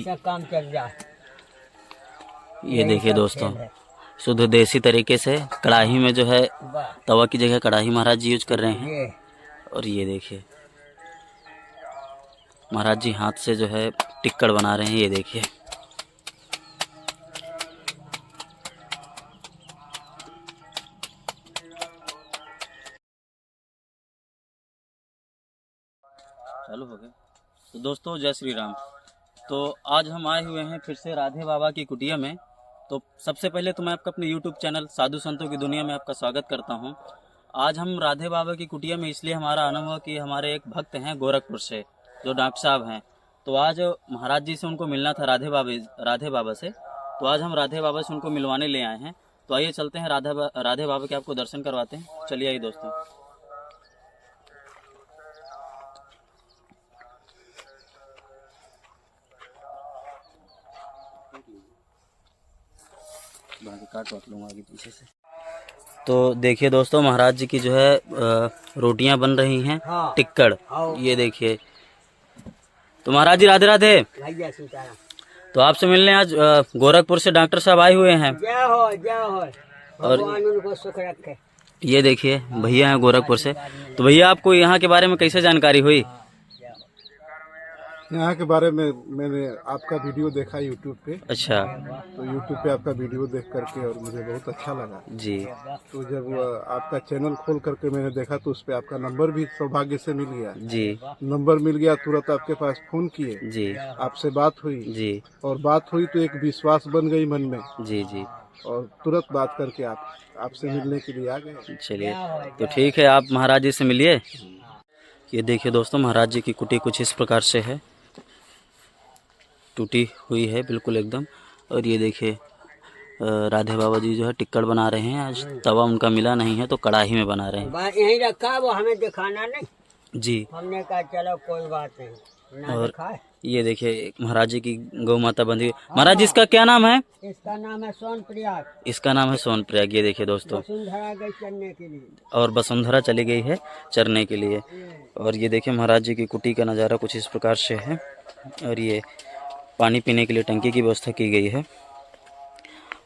ऐसा काम चल रहा है। ये देखिए दोस्तों, शुद्ध देसी तरीके से कढ़ाई में जो है, तवा की जगह कढ़ाई महाराज जी यूज कर रहे हैं। और ये देखिए महाराज जी हाथ से जो है टिक्कड़ बना रहे हैं। ये देखिए चालू हो गया। तो दोस्तों जय श्री राम। तो आज हम आए हुए हैं फिर से राधे बाबा की कुटिया में। तो सबसे पहले तो मैं आपका अपने YouTube चैनल साधु संतों की दुनिया में आपका स्वागत करता हूं। आज हम राधे बाबा की कुटिया में इसलिए हमारा आना हुआ कि हमारे एक भक्त हैं गोरखपुर से, जो डॉक्टर साहब हैं। तो आज महाराज जी से उनको मिलना था, राधे बाबा से। तो आज हम राधे बाबा से उनको मिलवाने ले आए हैं। तो आइए चलते हैं राधे बाबा के आपको दर्शन करवाते हैं। चलिए आइए दोस्तों। काट वाट लूँगा आगे पीछे से। तो देखिए दोस्तों, महाराज जी की जो है रोटियां बन रही हैं। हाँ। टिक्कड़, ये देखिए। तो महाराज जी राधे राधे। तो आपसे मिलने आज गोरखपुर से डॉक्टर साहब आए हुए हैं। जय हो जय हो, भगवान उनको सुख रखे। ये देखिए भैया हैं गोरखपुर से। तो भैया आपको यहाँ के बारे में कैसे जानकारी हुई? यहाँ के बारे में मैंने आपका वीडियो देखा यूट्यूब पे। अच्छा। तो यूट्यूब पे आपका वीडियो देख करके और मुझे बहुत अच्छा लगा जी। तो जब आपका चैनल खोल करके मैंने देखा तो उस पे आपका नंबर भी सौभाग्य से मिल गया। जी। नंबर मिल गया, तुरंत आपके पास फोन किए। जी। आपसे बात हुई। जी। और बात हुई तो एक विश्वास बन गई मन में। जी जी। और तुरंत बात करके आपसे मिलने के लिए आ गए। चलिए तो ठीक है, आप महाराज जी से मिलिए। ये देखिए दोस्तों, महाराज जी की कुटी कुछ इस प्रकार से है, टूटी हुई है बिल्कुल एकदम। और ये देखिए राधे बाबा जी जो है टिक्कड़ बना रहे हैं। आज तवा उनका मिला नहीं है तो कढ़ाई में बना रहे हैं। यहीं रखा है, वो हमें दिखाना नहीं। जी। हमने कहा चलो कोई बात नहीं ना। और ये देखिए महाराज जी की गौ माता बंधी। महाराज जी इसका क्या नाम है? इसका नाम है सोनप्रयाग। इसका नाम है सोनप्रयाग। ये देखिए दोस्तों, वसुंधरा गई चरने के लिए। और वसुंधरा चली गई है चरने के लिए। और ये देखिए महाराज जी की कुटी का नज़ारा कुछ इस प्रकार से है। और ये पानी पीने के लिए टंकी की व्यवस्था की गई है।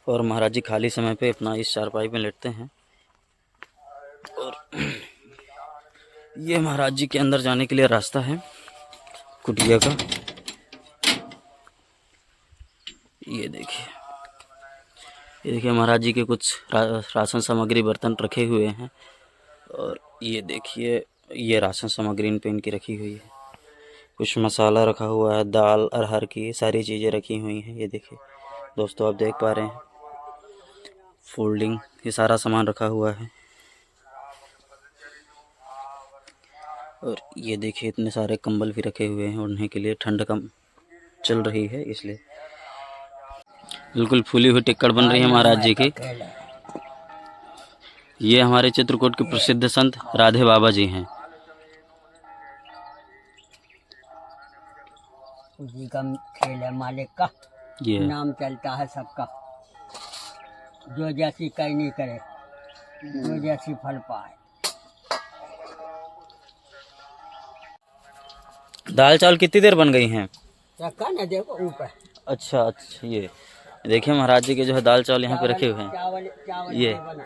और महाराज जी खाली समय पे अपना इस चारपाई में लेटते हैं। और ये महाराज जी के अंदर जाने के लिए रास्ता है कुटिया का। ये देखिए महाराज जी के कुछ राशन सामग्री बर्तन रखे हुए हैं। और ये देखिए ये राशन सामग्री इन पे इनकी रखी हुई है। कुछ मसाला रखा हुआ है, दाल अरहर की सारी चीज़ें रखी हुई हैं। ये देखिए दोस्तों, आप देख पा रहे हैं फोल्डिंग, ये सारा सामान रखा हुआ है। और ये देखिए इतने सारे कंबल भी रखे हुए हैं ओढ़ने के लिए, ठंड कम चल रही है इसलिए। बिल्कुल फूली हुई टिक्कड़ बन रही है महाराज जी की। ये हमारे चित्रकूट के प्रसिद्ध संत राधे बाबा जी हैं। उसी का खेल है, मालिक का ये नाम चलता है सबका। जो जैसी करनी करे, जो जैसी फल पाए। दाल चावल कितनी देर बन गई हैं? रखा ना देखो ऊपर। अच्छा, ये देखिए महाराज जी के जो है दाल चावल यहाँ पे रखे हुए हैं। चावल ये बना।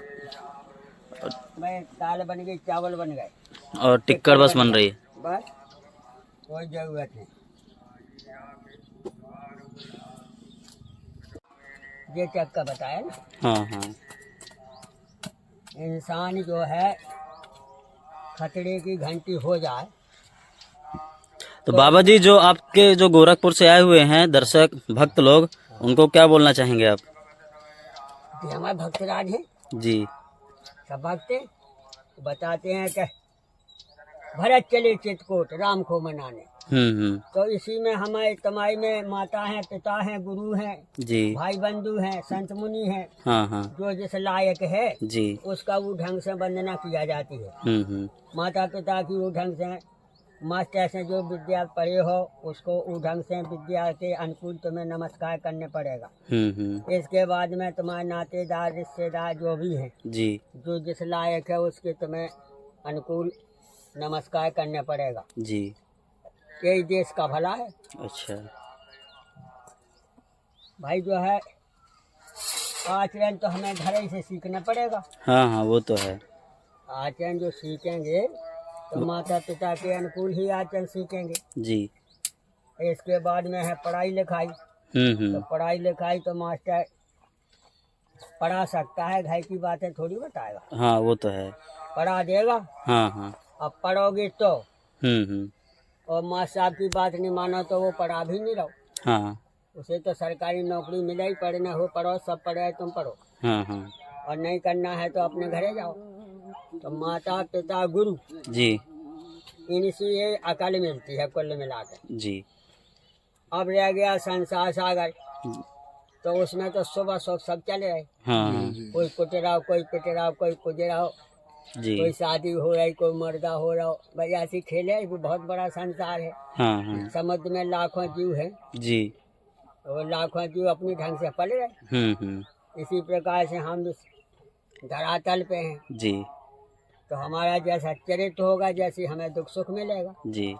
दाल बन गई, चावल बन गए, और टिक्कड़ बस बन रही है। बस कोई जरूरत नहीं। ये चक्का बताया ना। हाँ हाँ। इंसान जो है खतरे की घंटी हो जाए तो बाबा जी, जो आपके जो गोरखपुर से आए हुए हैं दर्शक भक्त लोग, उनको क्या बोलना चाहेंगे आप? कि हमारे भक्तराज हैं जी, सब भक्त बताते हैं कि भरत चले चित्रकूट राम को मनाने। तो इसी में हमारे तमाई में माता हैं, पिता हैं, गुरु हैं जी, भाई बंधु हैं, संत मुनि हैं। हाँ हाँ। जो जिस लायक है जी, उसका वो ढंग से वंदना किया जाती है। माता पिता की वो ढंग से, मास्टर से जो विद्या पढ़े हो उसको वो ढंग से विद्या के अनुकूल तुम्हें नमस्कार करने पड़ेगा। इसके बाद में तुम्हारे नातेदार रिश्तेदार जो भी हैं जी, जो जिस लायक है उसके तुम्हें अनुकूल नमस्कार करने पड़ेगा जी। यही देश का भला है। अच्छा। भाई जो है आचरण तो हमें घर ही से सीखना पड़ेगा। हाँ हाँ वो तो है। आचरण जो सीखेंगे तो माता पिता के अनुकूल ही आचरण सीखेंगे। जी। इसके बाद में है पढ़ाई लिखाई। तो पढ़ाई लिखाई तो मास्टर पढ़ा सकता है, घर की बातें थोड़ी बताएगा। हाँ वो तो है। पढ़ा देगा। हाँ हाँ। अब पढ़ोगे तो हम्म। और मास्टर साहब की बात नहीं मानो तो वो पढ़ा भी नहीं रहो। हाँ उसे तो सरकारी नौकरी मिले ही, पढ़ना हो पढ़ो, सब पढ़े तुम पढ़ो, हाँ हाँ। और नहीं करना है तो अपने घरे जाओ। तो माता पिता गुरु जी इनसे ये अकल मिलती है कुल मिलाकर। जी। अब रह गया संसार सागर, तो उसमें तो सुबह सुबह सब चले रहे। हाँ कोई कुटराव, कोई पिटराव, कोई कुजराव, जी। कोई शादी हो रही, कोई मुर्दा हो रहा हो। भाई ऐसी खेले, वो बहुत बड़ा संसार है। हाँ हाँ। समुद्र में लाखों जीव हैं, जी। तो वो लाखों जीव अपनी ढंग से पल रहे। इसी प्रकार से हम इस धरातल पे हैं, जी तो हमारा जैसा चरित्र होगा, जैसे हमें दुख सुख मिलेगा। जी।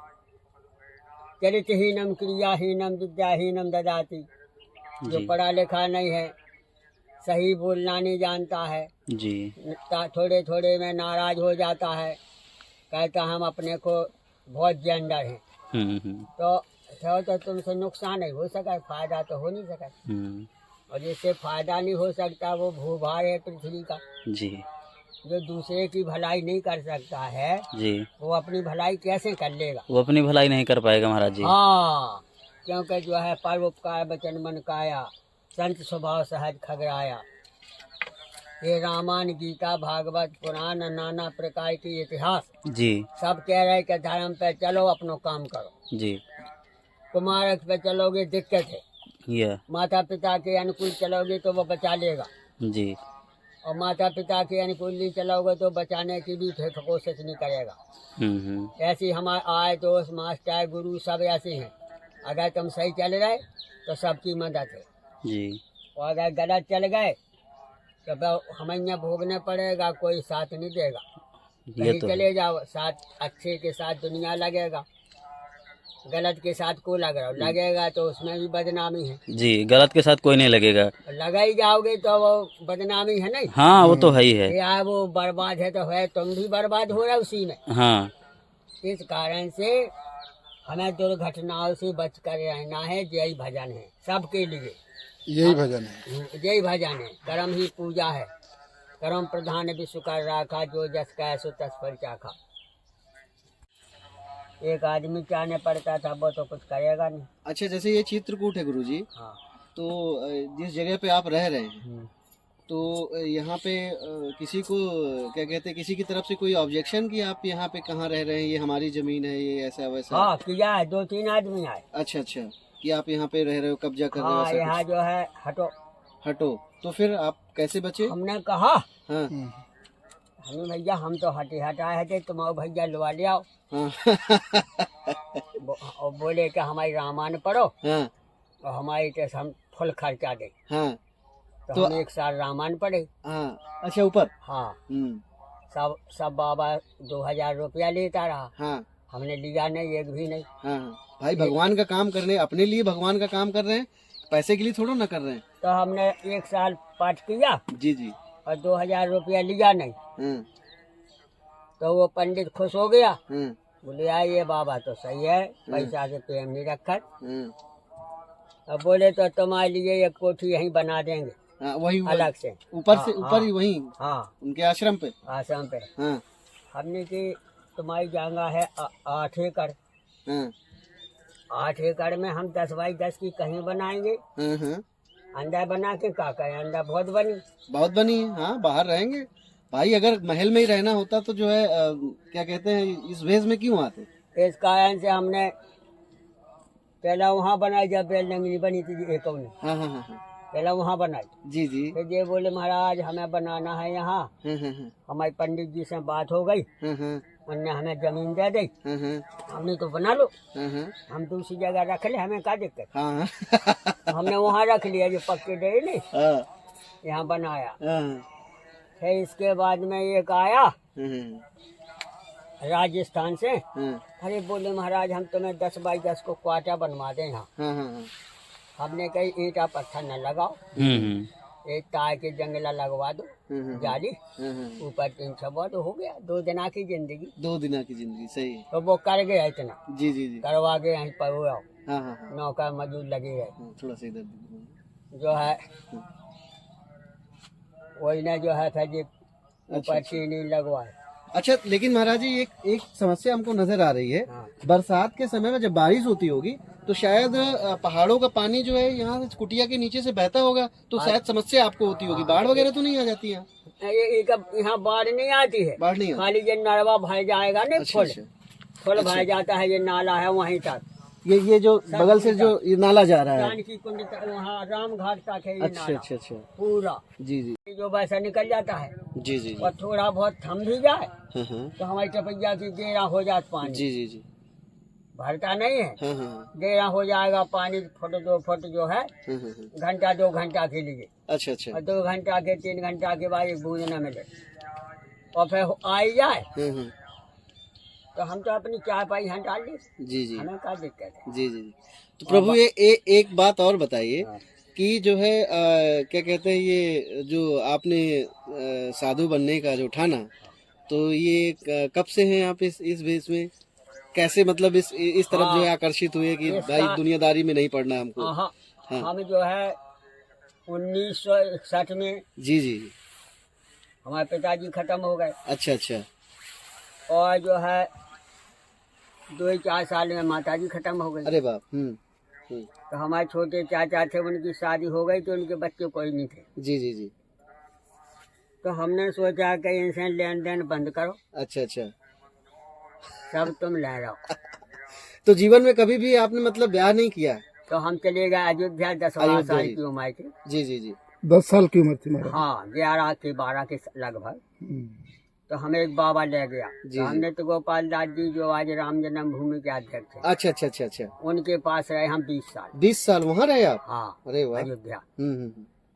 चरित्रहीनम क्रियाहीनम विद्याहीनम ददाति। जो जी पढ़ा लिखा नहीं है, सही बोलना नहीं जानता है, जी। थोड़े थोड़े में नाराज हो जाता है, कहता हम अपने को बहुत जेंडर हैं। तो तुमसे नुकसान नहीं हो सका, फायदा तो हो नहीं सका। और जिससे फायदा नहीं हो सकता वो भूभार है पृथ्वी का। जी जो दूसरे की भलाई नहीं कर सकता है, जी। वो अपनी भलाई कैसे कर लेगा? वो अपनी भलाई नहीं कर पाएगा महाराज जी। हाँ, क्योंकि जो है परोपकार वचन मन काया, संत स्वभाव सहज खगराया। ये रामायण गीता भागवत पुराण नाना प्रकार के इतिहास जी सब कह रहे कि धर्म पे चलो, अपनो काम करो। जी। कुमारक पे चलोगे दिक्कत है, या माता पिता के अनुकूल चलोगे तो वो बचा लेगा, जी। और माता पिता के अनुकूल नहीं चलोगे तो बचाने की भी फिर कोशिश नहीं करेगा। ऐसी हमारे आए दोस्त मास्टर गुरु सब ऐसे हैं। अगर तुम सही चल रहे तो सबकी मदद है, जी। और अगर गलत चल गए तो हमें यहाँ भोगने पड़ेगा, कोई साथ नहीं देगा। ये कहीं तो चले जाओ, साथ अच्छे के साथ दुनिया लगेगा, गलत के साथ को लगेगा तो उसमें भी बदनामी है। जी। गलत के साथ कोई नहीं लगेगा। लगा ही जाओगे तो वो बदनामी है नहीं। हाँ वो तो है ही है। या वो बर्बाद है तो है, तुम भी बर्बाद हो रहे उसी में। हाँ इस कारण से हमें दुर्घटनाओं से बच कर रहना है। यही भजन है सबके लिए, यही भजन है। यही भजन है। कर्म ही पूजा है, कर्म प्रधान विश्व कर राखा, जो जस कह सो तस पर चाखा। एक आदमी चाहने पड़ता था, वो तो कुछ करेगा नहीं। अच्छा, जैसे ये चित्रकूट है गुरुजी, हाँ। तो जिस जगह पे आप रह रहे हैं तो यहाँ पे किसी को क्या कहते हैं, किसी की तरफ से कोई ऑब्जेक्शन कि आप यहाँ पे कहाँ रह रहे हैं, ये हमारी जमीन है, ये ऐसा वैसा? हाँ किया है, 2-3 आदमी आए। अच्छा अच्छा, कि आप यहाँ पे रह रहे हो, कब्जा कर रहे हो, हाँ, ऐसा यहाँ जो है हटो। हटो, तो फिर आप कैसे बचे? हमने कहा हाँ हमें भैया हम तो हटाए हटे, तुम आओ भैया लुआ ले आओ। हाँ और बोले कि हमारी रामायण पढ़ो हाँ और हमारी तो हम फुल खर्चा दे। हाँ। तो हम 1 साल रामायण पढ़े। हाँ अच्छा, ऊपर? हाँ। सब बाबा 2000 रुपया लेता रहा। हाँ। हमने लिया नहीं, एक भी नहीं। हाँ भाई, भगवान का काम करने, अपने लिए भगवान का काम कर रहे हैं, पैसे के लिए थोड़ा ना कर रहे हैं। तो हमने 1 साल पाठ किया जी जी। और 2000 रुपया लिया नहीं। तो वो पंडित खुश हो गया, बोले ये बाबा तो सही है, पैसा से प्रेम नहीं रखा। अब बोले तो तुम्हारे लिए एक कोठी यहीं बना देंगे। वही अलग से ऊपर से ऊपर ही वहीं? हाँ, उनके आश्रम पे? आश्रम पे। हाँ। हमने की तुम्हारी जगह है 8 एकड़। 8 एकड़ में हम 10 बाई 10 की कहीं बनाएंगे। अंडा बना के क्या करें, अंडा बहुत बनी है। हाँ, बाहर रहेंगे भाई। अगर महल में ही रहना होता तो जो है क्या कहते हैं, इस भेष में क्यों आते? इस कारण से हमने पहला वहाँ बनाई, जब बेल नंगनी बनी थी एक। हाँ। पहला वहाँ बनाई। जी जी। फिर ये बोले महाराज हमें बनाना है यहाँ। हमारे पंडित जी से बात हो गई, उनने हमें जमीन दे दी। हमने तो बना लो, हम दूसरी जगह रख ले, हमें क्या दिक्कत। हमने वहाँ रख लिया, जो पक्के डे नहीं, यहाँ बनाया। फिर इसके बाद में एक आया राजस्थान से। अरे बोले महाराज हम तुम्हें 10 बाई 10 को क्वार्टर बनवा दें यहाँ। हमने कही ईंटा पत्थर न लगाओ, एक तार के जंगला लगवा दो, जाली ऊपर 3 छप्पर तो हो गया। 2 दिना की जिंदगी, 2 दिना की जिंदगी, सही है। तो वो कर गया इतना, जी जी जी। करवा के यहीं पर हुआ, हाँ हाँ हाँ, नौकर मजदूर लगे गए। थोड़ा सा इधर दीजिए। जो है वही ने जो है फिर ऊपर चीनी लगवाए। अच्छा, लेकिन महाराज जी एक समस्या हमको नजर आ रही है। हाँ। बरसात के समय में जब बारिश होती होगी तो शायद पहाड़ों का पानी जो है यहाँ से कुटिया के नीचे से बहता होगा, तो शायद समस्या आपको होती होगी। बाढ़ वगैरह तो नहीं आ जाती यहाँ? यहाँ बाढ़ नहीं आती है, बाढ़ नहीं आती। खाली ये नरवा भर जाएगा ना, अच्छा, अच्छा। फुल भर जाता है, ये नाला है वहीं तक। ये जो बगल से जो ये नाला जा रहा है। जानकी कुंड तक, वहाँ राम घाट तक है ये अच्छा नाला अच्छा अच्छा। पूरा। जी जी ये जो वैसा निकल जाता है जी जी जी। और थोड़ा बहुत थम भी जाए हाँ तो हमारी टपैया की गेरा हो जाता पानी, जी जी जी। भरता नहीं है, हाँ हाँ गेरा हो जाएगा पानी, फुट 2 फुट जो है, हाँ। घंटा 2 घंटा के लिए, अच्छा अच्छा। और 2 घंटा के 3 घंटा के बाद एक बूंद न मिले और फिर आ ही जाए तो हम तो अपनी चाय पाई यहाँ डाल दी, जी जी हमें क्या दिक्कत है। जी जी। तो प्रभु ये एक बात और बताइए कि जो है क्या कहते हैं, ये जो आपने साधु बनने का जो ठाना, तो ये कब से हैं आप इस भेष में? कैसे मतलब इस तरफ जो है आकर्षित हुए कि भाई दुनियादारी में नहीं पड़ना हमको? हाँ। हाँ। हम जो है 1961 में जी जी। हमारे पिताजी खत्म हो गए, अच्छा अच्छा। और जो है 2-4 साल में माताजी खत्म हो गई। अरे बाप। तो हमारे छोटे चाचा थे, उनकी शादी हो गई तो उनके बच्चे कोई नहीं थे। जी जी जी। तो हमने सोचा कि इनसे लेन देन बंद करो, अच्छा अच्छा। सब तुम ले रहो। तो जीवन में कभी भी आपने मतलब ब्याह नहीं किया? तो हम चले गए अयोध्या, 10 साल की उम्र थी। जी जी जी। 10 साल की उम्र थी महाराज। हाँ, 11 के 12 के लगभग। तो हमें एक बाबा ले गया, तो हमने तो गोपाल दास जी जो आज राम जन्मभूमि के अध्यक्ष हैं, अच्छा अच्छा अच्छा अच्छा। उनके पास रहे हम 20 साल। 20 साल वहाँ रहे आप? हाँ, अरे वाह। अयोध्या।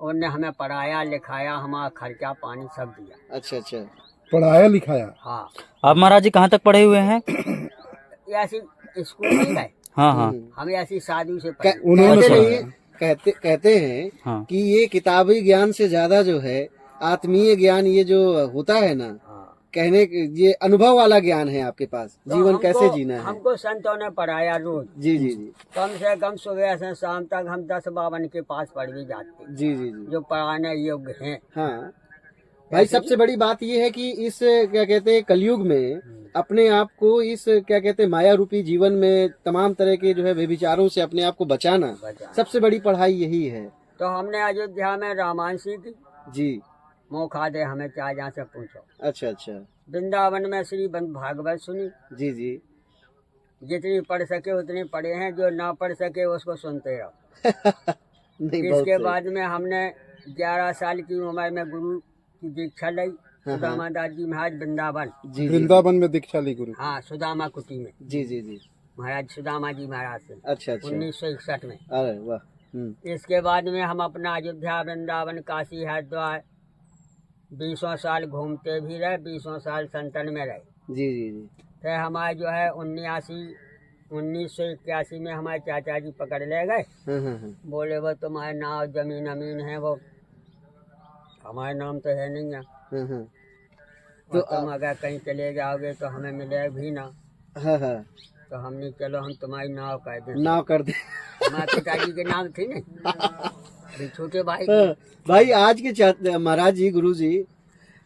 उनने हमें पढ़ाया लिखाया, हमारा खर्चा पानी सब दिया। अच्छा अच्छा। पढ़ाया लिखाया। हाँ। आप महाराज जी कहाँ तक पढ़े हुए हैं? ऐसी स्कूल नहीं गए, हाँ हाँ। हम ऐसी साधु से कहते हैं हाँ। कि ये किताबी ज्ञान से ज्यादा जो है आत्मीय ज्ञान, ये जो होता है ना, कहने ये अनुभव वाला ज्ञान है आपके पास, जीवन कैसे जीना है। हमको संतों ने पढ़ाया रोज। जी जी जी। कम से कम सुबह से शाम तक हम 10 बावन के पास पढ़ भी जाते, जी जी जी। जो पढ़ाने योग्य हैं। हाँ भाई, सबसे बड़ी बात ये है कि इस क्या कहते हैं कलयुग में अपने आप को इस क्या कहते हैं माया रूपी जीवन में तमाम तरह के जो है व्यभिचारों से अपने आप को बचाना सबसे बड़ी पढ़ाई यही है। तो हमने अयोध्या में रामायण सीखी जी। मौका दे हमें, चाहे जहाँ से पूछो। अच्छा अच्छा। वृंदावन में श्री भागवत सुनी। जी जी। जितनी पढ़ सके उतनी पढ़े हैं, जो ना पढ़ सके उसको सुनते रहो। नहीं, इसके बाद में हमने 11 साल की उम्र में गुरु की दीक्षा ली, सुदामा दास जी महाराज वृंदावन। वृंदावन में दीक्षा ली गुरु। हाँ, सुदामा कुटी में। जी जी जी। महाराज सुदामा जी महाराज से। अच्छा अच्छा। 1961 में। अरे वाह। इसके बाद में हम अपना अयोध्या वृंदावन काशी हरिद्वार 20 साल घूमते भी रहे, 20 साल संतन में रहे। जी जी जी। फिर हमारे जो है 1981 में हमारे चाचा जी पकड़ ले गए। बोले वो तुम्हारे नाम जमीन अमीन है, वो हमारे नाम तो है नहीं है, तो तुम अगर कहीं चले जाओगे तो हमें मिले भी ना। तो हमने चलो हम तुम्हारी नाव कर दें। नाव कर दे। हमारे पिताजी के नाम थी ना, अभी छोटे भाई। भाई आज के महाराज जी, गुरु जी,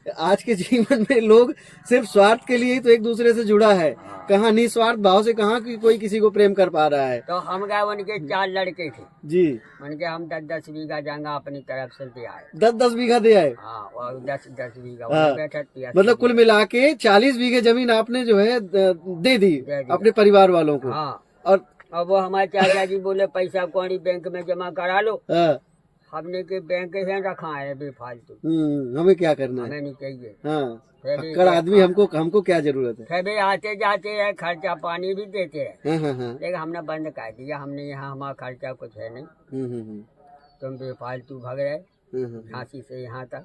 आज के जीवन में लोग सिर्फ स्वार्थ के लिए ही तो एक दूसरे से जुड़ा है। कहाँ निस्वार्थ भाव से कहाँ कोई किसी को प्रेम कर पा रहा है। तो हम गए, उनके 4 लड़के थे जी, उनके हम 10-10 बीघा जगह अपनी तरफ से दे आए। 10-10 बीघा दे आए। हाँ, और 10-10 बीघा मतलब कुल मिला के 40 बीघे जमीन आपने जो है दे दी अपने परिवार वालों को। हाँ। और अब वो हमारे चाचा जी बोले पैसा कौड़ी बैंक में जमा करा लो। हमने के बैंक से रखा है बेफालतू, हमें क्या करना है, हमें नहीं चाहिए। हाँ, कर आदमी हमको क्या जरूरत है। फिर आते जाते है, खर्चा पानी भी देते रहे। हाँ। लेकिन हमने बंद कर दिया, हमने यहाँ हमारा खर्चा कुछ है नहीं, तुम बेफालतू भग रहे झांसी से यहाँ तक,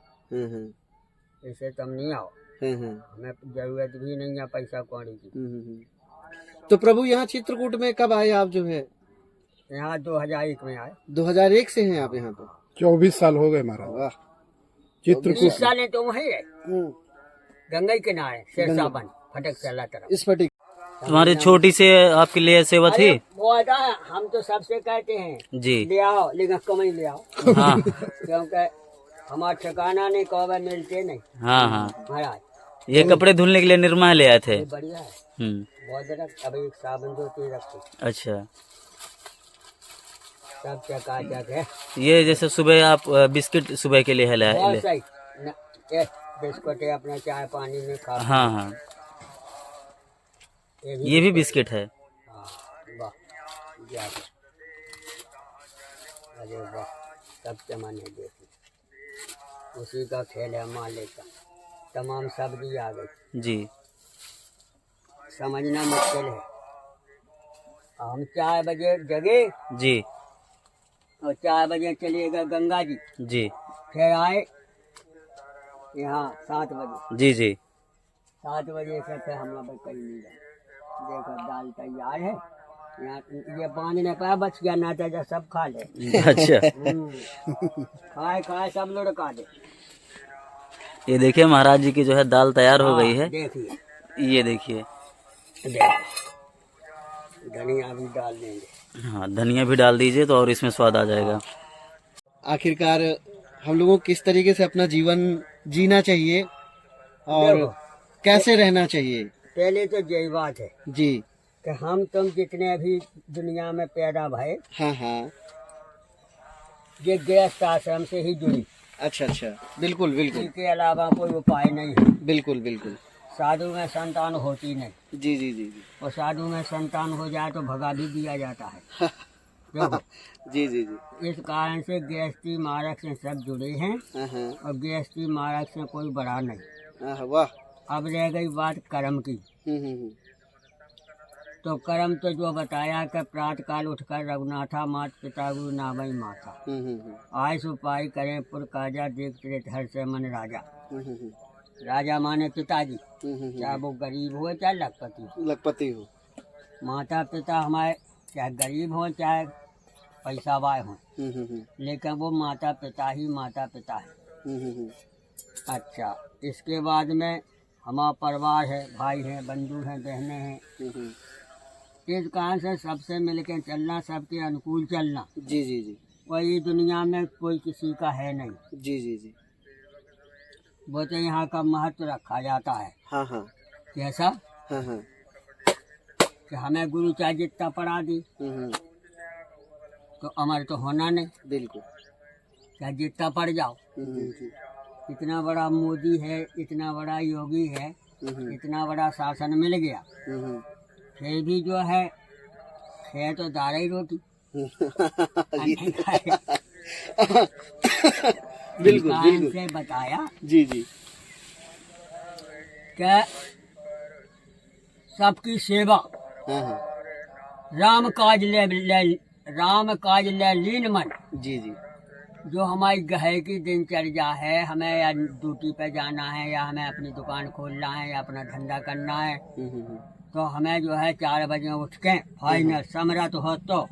इससे तुम नहीं आओ, हमें जरूरत भी नहीं है पैसा कौड़ी की। तो प्रभु यहाँ चित्रकूट में कब आए आप जो है? यहाँ 2001 में आए। 2001 से हैं आप यहाँ पे? 24 साल हो गए महाराज। वाह। चित्रकूट 20 साल तो वही है, हम्म, गंगा के किनारे शेरसाबन फटक चला तरफ। इस फटिक। तुम्हारी छोटी से आपके लिए सेवा थी? अरे वो आता है, हम तो सबसे कहते हैं जी। ले आओ, लेकिन कमाई ले आओ, हाँ क्योंकि हमारा ठिकाना नहीं, कौवे मिलते नहीं हाँ हाँ। महाराज। ये कपड़े धुलने के लिए निरमा ले आए थे। ये बढ़िया है, बहुत रख, अभी एक साबुन धोती रखो, अच्छा। सब चकाचक है। ये जैसे सुबह आप बिस्किट सुबह के लिए है ले बहुत सही ये बिस्कुट है, अपना चाय पानी में खा। हाँ हाँ, ये भी बिस्किट है। हाँ, वाह ज्यादा। अरे वाह, सब चमन है देखिए, उसी का खेल है माले का। तमाम सब्जी आ गई, जी समझना मुश्किल है। हम 4 बजे जगे जी और 4 बजे चलिएगा गंगा जी, जी फिर आए यहाँ 7 बजे। जी जी 7 बजे से फिर हम लोग कहीं नहीं गए। देखो दाल तैयार है, यहाँ ये बांधने पर बच गया, ना तो सब खा ले। अच्छा। खाए खाए सब लोग खा दे। ये देखिए महाराज जी की जो है दाल तैयार हो गई है। देखिए, ये देखिए, देखो धनिया भी डाल देंगे। हाँ धनिया भी डाल दीजिए तो और इसमें स्वाद आ जाएगा। आखिरकार हम लोगों को किस तरीके से अपना जीवन जीना चाहिए और देखो, कैसे रहना चाहिए? पहले तो यही बात है जी। कि हम तुम जितने भी दुनिया में पैदा भये, हाँ हाँ। ये गृहस्थ आश्रम से ही जुड़ी, अच्छा अच्छा, बिल्कुल बिल्कुल इसके अलावा कोई उपाय नहीं है। बिल्कुल बिल्कुल। साधु में संतान होती नहीं, जी जी जी जी। और साधु में संतान हो जाए तो भगा भी दिया जाता है। देखो, जी जी जी। इस कारण से गृहस्थी मार्ग से सब जुड़े हैं, हाँ हाँ। और गृहस्थी मार्ग से कोई बड़ा नहीं। हाँ, वाह। अब रह गई बात कर्म की, हम्म। तो कर्म तो जो बताया कि प्रातः काल उठकर रघुनाथा मात पिता गुरु नावई माता, आय सुपाई करें पुर काजा, देखते हर से मन राजा। राजा माने पिताजी, चाहे वो गरीब हो चाहे लखपति हो। लखपति हो। माता पिता हमारे चाहे गरीब हो चाहे पैसा वाय हो, लेकिन वो माता पिता ही माता पिता है। अच्छा, इसके बाद में हमारा परिवार है, भाई है, बंधु हैं, बहनें हैं। इस कारण से सबसे मिलकर चलना, सबके अनुकूल चलना। जी जी जी। वही दुनिया में कोई किसी का है नहीं। जी जी जी। वो तो यहाँ का महत्व रखा जाता है। हाँ हाँ। कैसा? हाँ हाँ। कि हमें गुरु चाहे जितना पढ़ा दी तो अमर तो होना नहीं, बिल्कुल। चाहे जितना पढ़ जाओ। इतना बड़ा मोदी है, इतना बड़ा योगी है, इतना बड़ा शासन मिल गया, फिर भी जो है तो दाल ही रोटी नहीं खाए। बिल्कुल कारण बिल्कुल। से बताया जी जी। कि सबकी सेवा हाँ हाँ। राम काज ले लीन मन। जी जी। जो हमारी गहे की दिनचर्या है, हमें या ड्यूटी पे जाना है, या हमें अपनी दुकान खोलना है, या अपना धंधा करना है, तो हमें जो है 4 बजे उठ के फाइनल समरत हो तो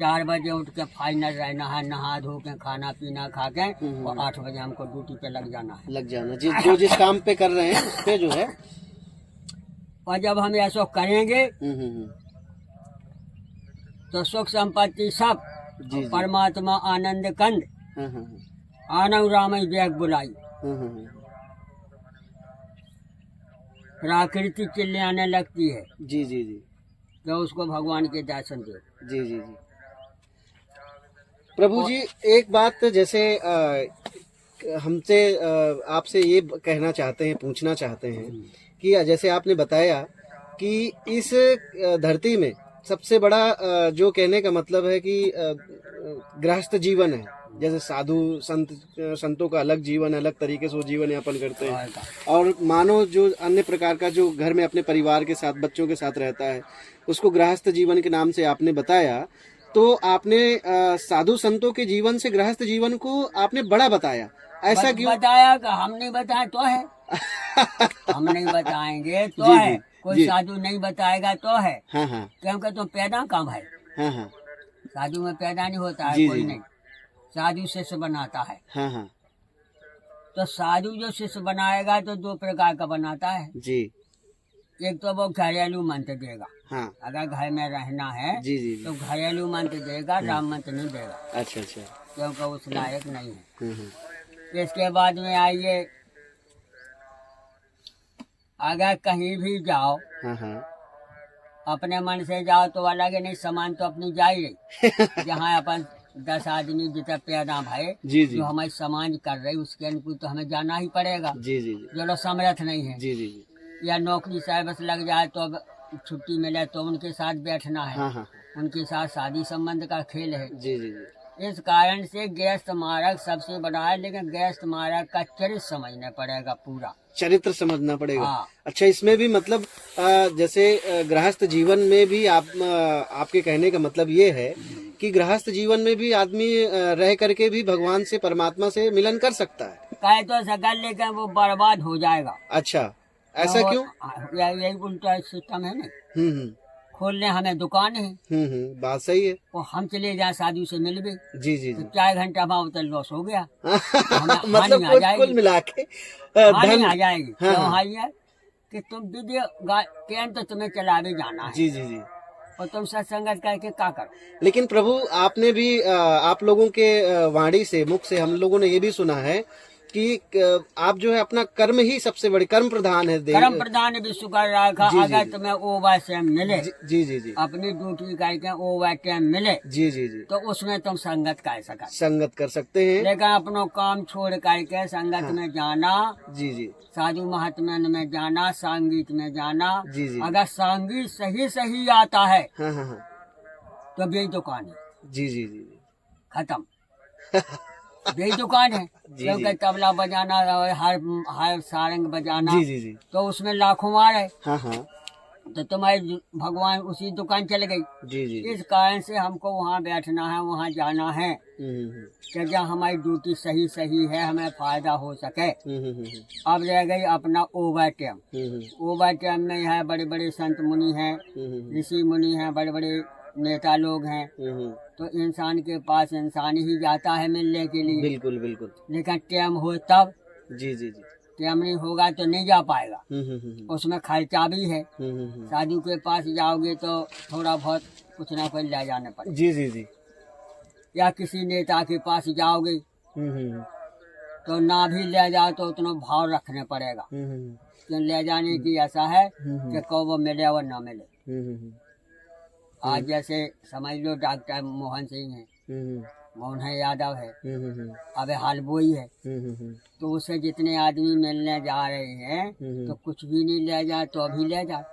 4 बजे उठ के फाइनल रहना है, नहा धो के खाना पीना खा के, और 8 बजे हमको ड्यूटी पे लग जाना है। लग जाना, जिस काम पे कर रहे हैं उस पे जो है। और जब हम ऐसा करेंगे तो सुख संपत्ति सब, जी। परमात्मा आनंद कंद, आनंद राम जग बुलाई, प्रकृति चिल्लाने लगती है। जी जी जी। तो उसको भगवान के दर्शन दो। जी जी जी। प्रभु जी, एक बात जैसे हमसे आपसे ये कहना चाहते हैं, पूछना चाहते हैं कि जैसे आपने बताया कि इस धरती में सबसे बड़ा जो कहने का मतलब है कि गृहस्थ जीवन है, जैसे साधु संतों का अलग जीवन, अलग तरीके से वो जीवन यापन करते हैं, और मानो जो अन्य प्रकार का जो घर में अपने परिवार के साथ, बच्चों के साथ रहता है, उसको गृहस्थ जीवन के नाम से आपने बताया। तो आपने साधु संतों के जीवन से गृहस्थ जीवन को आपने बड़ा बताया, ऐसा क्यों? बताया कि हम नहीं बताए तो है। हम नहीं बताएंगे तो जी, है, जी, कोई जी। साधु नहीं बताएगा तो है। हाँ हाँ। क्योंकि तुम पैदा कम है, हाँ हाँ। साधु में पैदा नहीं होता है जी, कोई जी। नहीं, साधु शिष्य बनाता है। हाँ हाँ तो साधु जो शिष्य बनाएगा तो दो प्रकार का बनाता है। जी एक तो वो घरेलू मंत्र देगा, हाँ अगर घर में रहना है जी जी जी। तो घरेलू मंत्र देगा, राम मंत्र नहीं देगा, अच्छा अच्छा। क्योंकि उस लायक नहीं है। हम्म। इसके बाद में आइए, अगर कहीं भी जाओ हाँ हाँ अपने मन से जाओ तो अलग है, नहीं सामान तो अपनी जा ही रही। जहाँ अपन 10 आदमी जितना पैदा भाई जी जी जो हमारी समाज कर रही उसके अनुकूल तो हमें जाना ही पड़ेगा। जी जी जी जो लोग समर्थ नहीं है जी जी जी। या नौकरी साहब लग जाए तो अब छुट्टी मिले तो उनके साथ बैठना है, हाँ हाँ उनके साथ शादी संबंध का खेल है। जी जी जी। इस कारण से गृहस्थ मार्ग सबसे बड़ा है, लेकिन गृहस्थ मार्ग का चरित्र समझना पड़ेगा पूरा। चरित्र समझना पड़ेगा। हाँ। अच्छा, इसमें भी मतलब जैसे गृहस्थ जीवन में भी आपके कहने का मतलब ये है कि गृहस्थ जीवन में भी आदमी रह करके भी भगवान से परमात्मा से मिलन कर सकता है। कहे तो सकल, लेकिन वो बर्बाद हो जाएगा। अच्छा, ऐसा क्यों? यही उल्टा सिस्टम है ना। हम्म। खोलने हमें दुकान है, बात सही है। वो हम चले जाए साधु से मिल गए जी जी तो जी। 4 घंटा में तो लॉस हो गया। मतलब हानि आ कुल मिला के हानि धन। आ जाएगी। हाँ, क्यों हाँ। हानि है कि तुम दीदी ट्रेन तो तुम्हें चला भी जाना है जी जी जी। और तुम सत्संगत करके क्या करो। लेकिन प्रभु आपने भी आप लोगों के वाणी से, मुख से हम लोगों ने ये भी सुना है कि आप जो है अपना कर्म ही सबसे बड़े कर्म प्रधान है। कर्म प्रधान विश्व कर रखा। जी, जी, अगर जी। तुम्हें ओवर टाइम मिले, जी जी जी अपनी ड्यूटी करके ओवर टाइम मिले जी जी जी। तो उसमें तुम संगत कर सका। संगत कर सकते हैं। लेकिन अपनो काम छोड़ करके संगत में जाना, जी जी साधु महात्मा में जाना, संगीत में जाना। जी जी। अगर संगीत सही सही आता है हाँ हाँ हाँ। तो यही दुकान है, जी जी जी। खत्म। यही दुकान है। जी, क्योंकि जी। तबला बजाना और हर सारंग बजाना जी जी जी। तो उसमें लाखों मार है, हाँ हाँ। तो तुम्हारी भगवान उसी दुकान चल गई। जी जी जी। इस कारण से हमको वहाँ बैठना है, वहाँ जाना है हम्म। कि जहाँ हमारी ड्यूटी सही सही है, हमें फायदा हो सके। हम्म। अब रह गई अपना ओवर टाइम। ओवर टाइम में है बड़े बड़े संत मुनि हैं, ऋषि मुनि हैं, बड़े बड़े नेता लोग हैं, तो इंसान के पास इंसान ही जाता है मिलने के लिए। बिल्कुल बिल्कुल। लेकिन टाइम हो तब, जी जी जी। टाइम नहीं होगा तो नहीं जा पाएगा। उसमें खर्चा भी है। साधु के पास जाओगे तो थोड़ा बहुत कुछ ना कुछ ले जाने पड़ेगा, जी जी जी। या किसी नेता के पास जाओगे तो ना भी ले जाओ तो उतना भाव रखने पड़ेगा। क्यों ले जाने की ऐसा है कि कब वो मिले और ना मिले। आज जैसे समझ लो डॉक्टर मोहन सिंह है, मोहन यादव है, अब हाल वही है, तो उससे जितने आदमी मिलने जा रहे हैं तो कुछ भी नहीं ले जाए तो अभी ले जाए,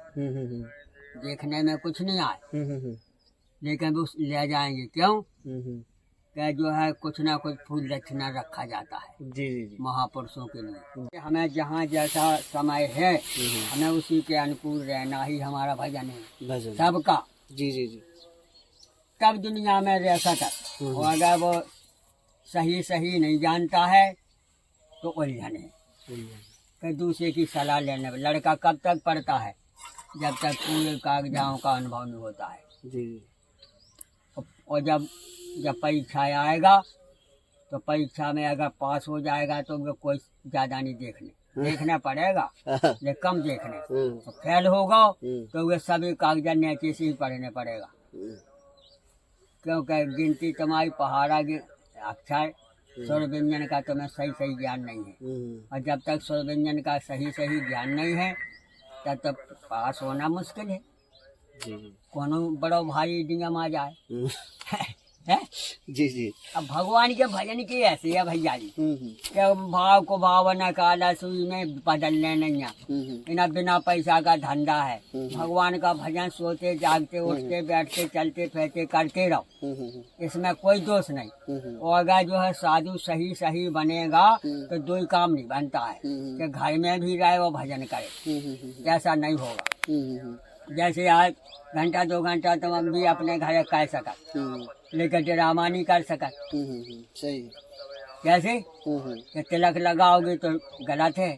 देखने में कुछ नहीं आए, लेकिन वो ले जाएंगे। क्यों? कि जो है कुछ ना कुछ फूल दक्षिणा रखा जाता है जी जी जी। महापुरुषों के लिए। हमें जहाँ जैसा समय है हमें उसी के अनुकूल रहना ही हमारा भजन है भजन। सबका। जी जी जी। तब दुनिया में रह सकता। और अगर वो सही सही नहीं जानता है तो उलझन है। फिर दूसरे की सलाह लेने में लड़का कब तक पढ़ता है? जब तक पूरे कागजातों का अनुभव नहीं होता है। जी। और जब परीक्षा आएगा तो परीक्षा में अगर पास हो जाएगा तो वो कोई ज्यादा नहीं देखना पड़ेगा, लेकिन कम देखने। तो फेल होगा तो वे सभी कागजात नीचे से ही पढ़ने पड़ेगा। क्योंकि गिनती तुम्हारी पहाड़ा अक्षर स्वर व्यंजन का तुम्हें सही सही ज्ञान नहीं है। और जब तक स्वर व्यंजन का सही सही ज्ञान नहीं है तब तक पास होना मुश्किल है। कोनो बड़ो भारी नियम आ जाए है? जी जी। अब भगवान के भजन की ऐसी है भैया जी कि भाव को भावना काला सुई में बदलने नहीं है। बिना पैसा का धंधा है। भगवान का भजन सोते जागते उठते बैठते चलते फिरते करते रहो, इसमें कोई दोष नहीं। और अगर जो है साधु सही सही बनेगा तो दो ही काम नहीं बनता है कि घर में भी रहे वो भजन करे, ऐसा नहीं होगा। जैसे आज घंटा 2 घंटा तुम हम भी अपने घर कर सका, लेकिन ड्रामा नहीं कर सका। सही। कैसे कि तिलक लगाओगे तो गलत है।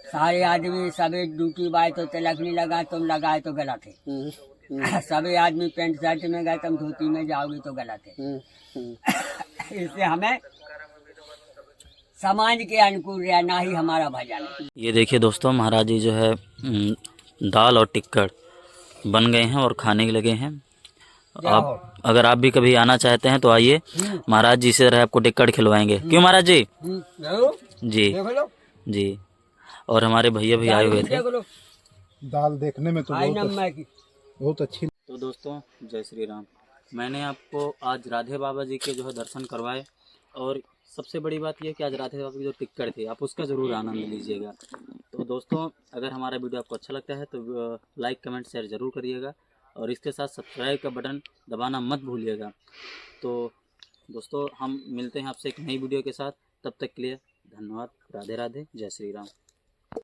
सारे आदमी सभी ड्यूटी बाय तो तिलक नहीं लगा, तुम लगाए तो गलत है। सभी आदमी पेंट शर्ट में गए, तुम धोती में जाओगे तो गलत है। इसलिए हमें समाज के अनुकूल रहना ही हमारा भजन है। ये देखिए दोस्तों, महाराज जी जो है दाल और टिक्कड़ बन गए हैं और खाने के लगे हैं। आप अगर आप भी कभी आना चाहते हैं तो आइए, महाराज जी से आपको टिक्कड़ खिलवाएंगे। क्यों महाराज जी? जरूर जी देख लो, जी। और हमारे भैया भी आए हुए थे। देख लो, दाल देखने में तो आई नम्मा की। बहुत अच्छी। तो दोस्तों जय श्री राम। मैंने आपको आज राधे बाबा जी के जो है दर्शन करवाए, और सबसे बड़ी बात यह कि आज राधे बाबा की जो टिक्कड़ थी आप उसका ज़रूर आनंद लीजिएगा। तो दोस्तों अगर हमारा वीडियो आपको अच्छा लगता है तो लाइक कमेंट शेयर ज़रूर करिएगा, और इसके साथ सब्सक्राइब का बटन दबाना मत भूलिएगा। तो दोस्तों हम मिलते हैं आपसे एक नई वीडियो के साथ, तब तक के लिए धन्यवाद। राधे राधे, जय श्री राम।